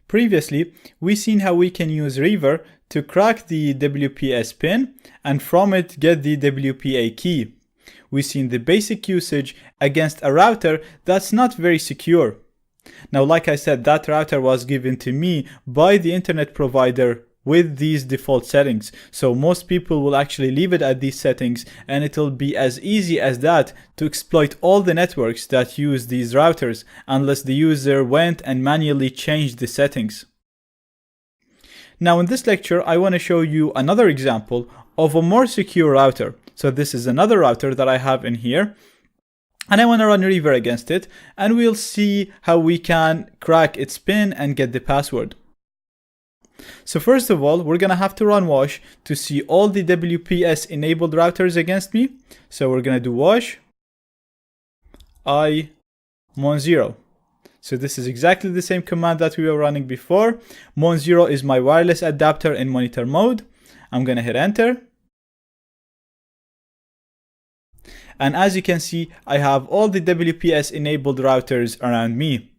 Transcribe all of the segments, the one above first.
Previously, we seen how we can use Reaver to crack the WPS pin and from it get the WPA key. We've seen the basic usage against a router that's not very secure. Now, like I said, that router was given to me by the internet provider with these default settings. So most people will actually leave it at these settings, and it'll be as easy as that to exploit all the networks that use these routers unless the user went and manually changed the settings. Now in this lecture, I want to show you another example of a more secure router. So this is another router that I have in here, and I want to run Reaver against it, and we'll see how we can crack its pin and get the password. So first of all, we're going to have to run wash to see all the WPS enabled routers against me. So we're going to do wash I mon0. So this is exactly the same command that we were running before. Mon0 is my wireless adapter in monitor mode. I'm going to hit enter. And as you can see, I have all the WPS enabled routers around me.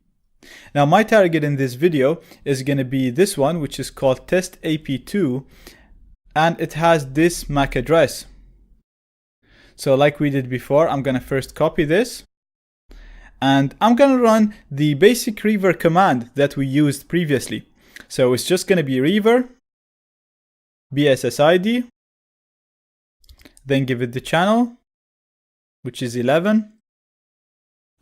Now my target in this video is going to be this one, which is called testap2, and it has this MAC address. So like we did before, I'm going to first copy this, and I'm going to run the basic Reaver command that we used previously. So it's just going to be Reaver BSSID, then give it the channel, which is 11.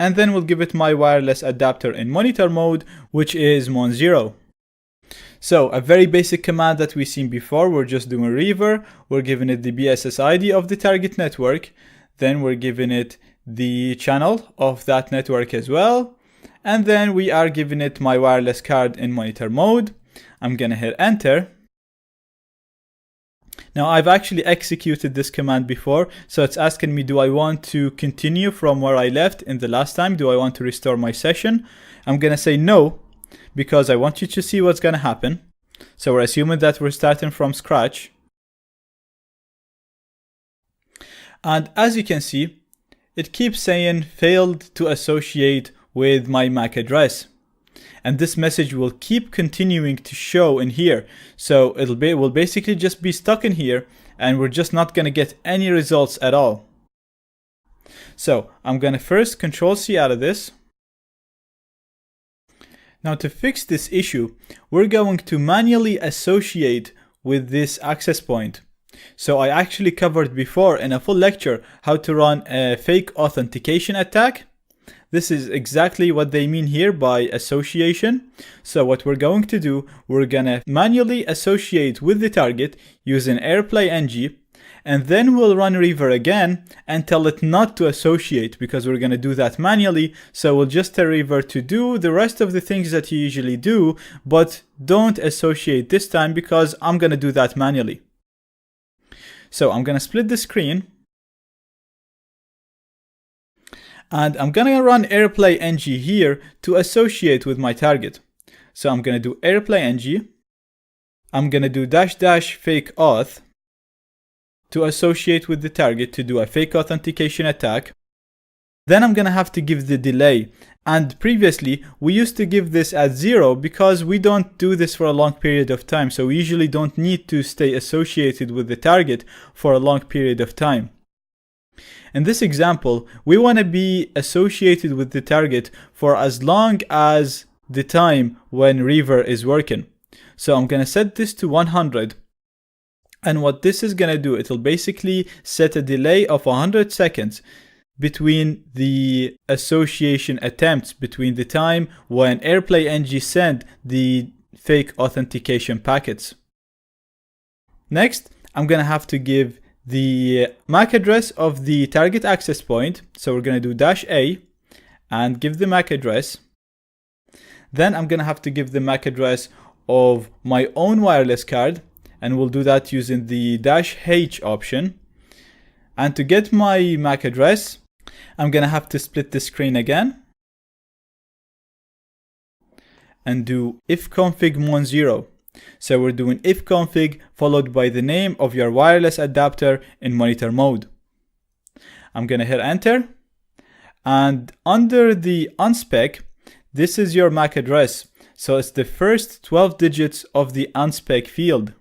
And then we'll give it my wireless adapter in monitor mode, which is mon0. So a very basic command that we've seen before. We're just doing Reaver, we're giving it the BSSID of the target network, then we're giving it the channel of that network as well, and then we are giving it my wireless card in monitor mode. I'm gonna hit enter. Now I've actually executed this command before, so it's asking me, do I want to continue from where I left in the last time? Do I want to restore my session? I'm gonna say no, because I want you to see what's gonna happen. So we're assuming that we're starting from scratch. And as you can see, it keeps saying failed to associate with my MAC address. And this message will keep continuing to show in here. So will basically just be stuck in here, and we're just not going to get any results at all. So I'm going to first Control-C out of this. Now to fix this issue, we're going to manually associate with this access point. So I actually covered before in a full lecture how to run a fake authentication attack. This is exactly what they mean here by association. So what we're going to do, we're gonna manually associate with the target using AirPlay-ng, and then we'll run Reaver again and tell it not to associate, because we're gonna do that manually. So we'll just tell Reaver to do the rest of the things that you usually do, but don't associate this time because I'm gonna do that manually. So I'm gonna split the screen, and I'm gonna run AirPlay-ng here to associate with my target. So I'm gonna do AirPlay-ng. I'm gonna do -- fake auth to associate with the target to do a fake authentication attack. Then I'm gonna have to give the delay. And previously we used to give this at 0 because we don't do this for a long period of time. So we usually don't need to stay associated with the target for a long period of time. In this example, we want to be associated with the target for as long as the time when Reaver is working. So I'm going to set this to 100. And what this is going to do, it'll basically set a delay of 100 seconds between the association attempts, between the time when AirPlay-ng send the fake authentication packets. Next, I'm going to have to give the MAC address of the target access point. So we're going to do -a and give the MAC address. Then I'm going to have to give the MAC address of my own wireless card, and we'll do that using the -h option. And to get my MAC address, I'm going to have to split the screen again and do ifconfig mon0. So we're doing ifconfig followed by the name of your wireless adapter in monitor mode. I'm going to hit enter, and under the unspec, this is your MAC address. So it's the first 12 digits of the unspec field.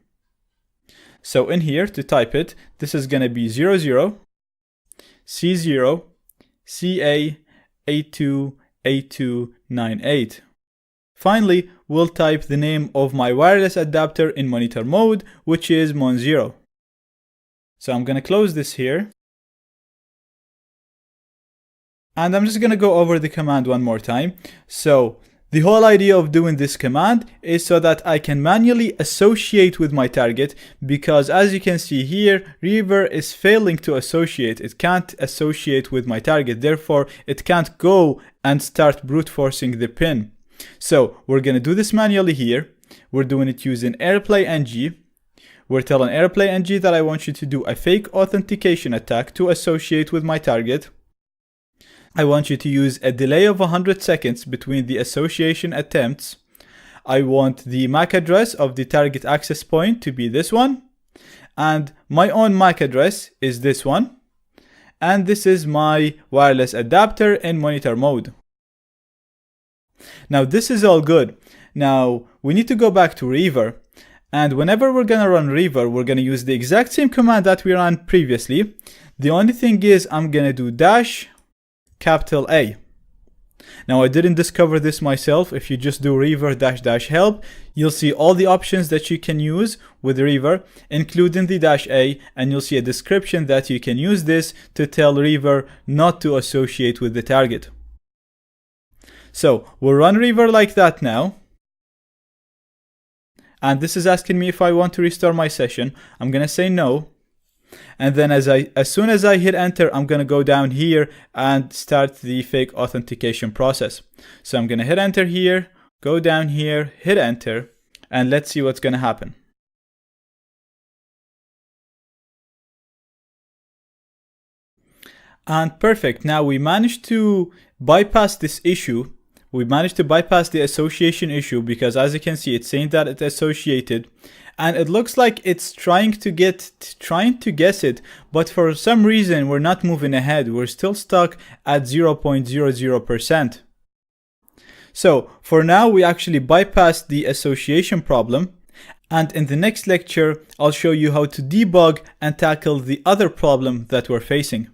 So in here, to type it, this is going to be 00, C0, CA, A2, A298. Finally, we'll type the name of my wireless adapter in monitor mode, which is Mon0. So I'm going to close this here. And I'm just going to go over the command one more time. So the whole idea of doing this command is so that I can manually associate with my target, because as you can see here, Reaver is failing to associate. It can't associate with my target. Therefore, it can't go and start brute forcing the pin. So we're going to do this manually here. We're doing it using AirPlay NG. We're telling AirPlay NG that I want you to do a fake authentication attack to associate with my target. I want you to use a delay of 100 seconds between the association attempts. I want the MAC address of the target access point to be this one. And my own MAC address is this one. And this is my wireless adapter in monitor mode. Now this is all good. Now we need to go back to Reaver. And whenever we're going to run Reaver, we're going to use the exact same command that we ran previously. The only thing is I'm going to do dash capital A. Now I didn't discover this myself. If you just do Reaver dash help, you'll see all the options that you can use with Reaver, including the dash A, and you'll see a description that you can use this to tell Reaver not to associate with the target. So we'll run Reaver like that now. And this is asking me if I want to restore my session. I'm going to say no. And then as soon as I hit enter, I'm going to go down here and start the fake authentication process. So I'm going to hit enter here, go down here, hit enter, and let's see what's going to happen. And perfect. Now we managed to bypass this issue. We managed to bypass the association issue, because as you can see, it's saying that it's associated. And it looks like it's trying to guess it, but for some reason we're not moving ahead. We're still stuck at 0.00%. So for now, we actually bypassed the association problem. And in the next lecture, I'll show you how to debug and tackle the other problem that we're facing.